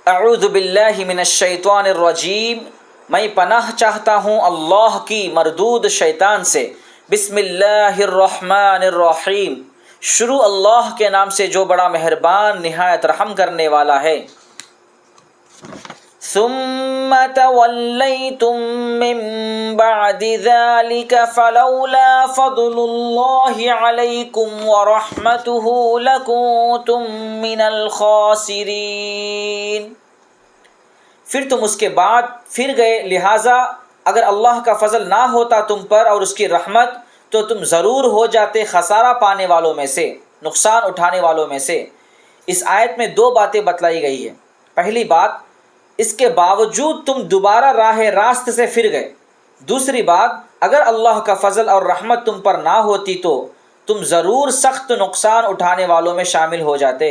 اعوذ باللہ من الشیطان الرجیم، میں پناہ چاہتا ہوں اللہ کی مردود شیطان سے۔ بسم اللہ الرحمن الرحیم، شروع اللہ کے نام سے جو بڑا مہربان نہایت رحم کرنے والا ہے۔ ثم تولیتم من بعد ذلك فلولا فضل اللہ علیکم ورحمتہ لکنتم من الخاسرین۔ پھر تم اس کے بعد پھر گئے، لہٰذا اگر اللہ کا فضل نہ ہوتا تم پر اور اس کی رحمت تو تم ضرور ہو جاتے خسارہ پانے والوں میں سے، نقصان اٹھانے والوں میں سے۔ اس آیت میں دو باتیں بتلائی گئی ہے۔ پہلی بات، اس کے باوجود تم دوبارہ راہ راست سے پھر گئے۔ دوسری بات، اگر اللہ کا فضل اور رحمت تم پر نہ ہوتی تو تم ضرور سخت نقصان اٹھانے والوں میں شامل ہو جاتے۔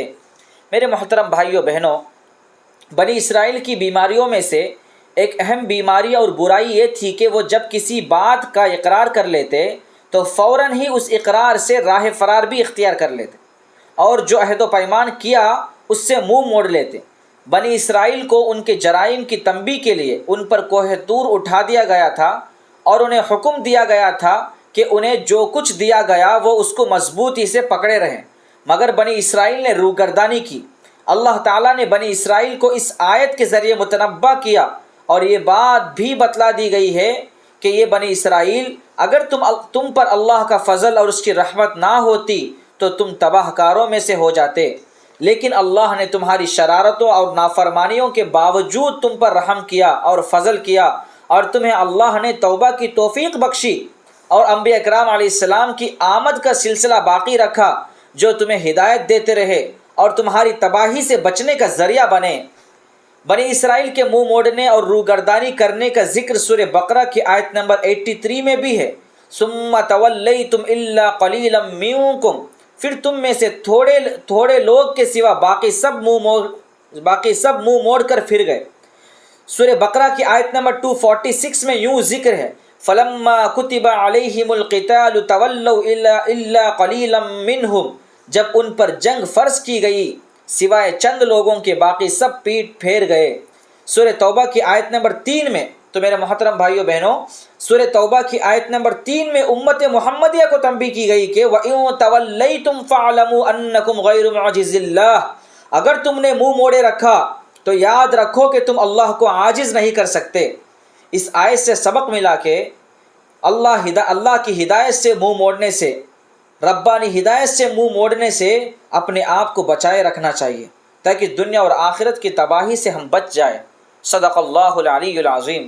میرے محترم بھائیو بہنوں، بنی اسرائیل کی بیماریوں میں سے ایک اہم بیماری اور برائی یہ تھی کہ وہ جب کسی بات کا اقرار کر لیتے تو فوراً ہی اس اقرار سے راہ فرار بھی اختیار کر لیتے اور جو عہد و پیمان کیا اس سے منہ موڑ لیتے۔ بنی اسرائیل کو ان کے جرائم کی تنبیہ کے لیے ان پر کوہ طور اٹھا دیا گیا تھا اور انہیں حکم دیا گیا تھا کہ انہیں جو کچھ دیا گیا وہ اس کو مضبوطی سے پکڑے رہیں، مگر بنی اسرائیل نے روگردانی کی۔ اللہ تعالیٰ نے بنی اسرائیل کو اس آیت کے ذریعے متنبہ کیا اور یہ بات بھی بتلا دی گئی ہے کہ یہ بنی اسرائیل، اگر تم پر اللہ کا فضل اور اس کی رحمت نہ ہوتی تو تم تباہ کاروں میں سے ہو جاتے، لیکن اللہ نے تمہاری شرارتوں اور نافرمانیوں کے باوجود تم پر رحم کیا اور فضل کیا، اور تمہیں اللہ نے توبہ کی توفیق بخشی اور انبیاء اکرام علیہ السلام کی آمد کا سلسلہ باقی رکھا جو تمہیں ہدایت دیتے رہے اور تمہاری تباہی سے بچنے کا ذریعہ بنے۔ بنی اسرائیل کے منہ موڑنے اور روگردانی کرنے کا ذکر سورہ بقرہ کی آیت نمبر 83 میں بھی ہے۔ ثم تولیتم الا قلیلا منکم، پھر تم میں سے تھوڑے لوگ کے سوا باقی سب منہ موڑ کر پھر گئے۔ سورہ بقرہ کی آیت نمبر 246 میں یوں ذکر ہے، فلما كتب علیہم القتال تولوا الا قلیلا منہم، جب ان پر جنگ فرض کی گئی سوائے چند لوگوں کے باقی سب پیٹ پھیر گئے۔ سورہ توبہ کی آیت نمبر 3 میں، تو میرے محترم بھائیو بہنوں، سورہ توبہ کی آیت نمبر 3 میں امت محمدیہ کو تنبیہ کی گئی کہ وَإِن تَوَلَّيْتُمْ فَاعْلَمُوا أَنَّكُمْ غَيْرُ مُعْجِزِ اللَّهِ، اگر تم نے منہ موڑے رکھا تو یاد رکھو کہ تم اللہ کو عاجز نہیں کر سکتے۔ اس آیت سے سبق ملا کہ اللہ کی ہدایت سے منہ موڑنے سے، ربانی ہدایت سے منہ موڑنے سے اپنے آپ کو بچائے رکھنا چاہیے تاکہ دنیا اور آخرت کی تباہی سے ہم بچ جائیں۔ صدق اللہ العلی العظیم۔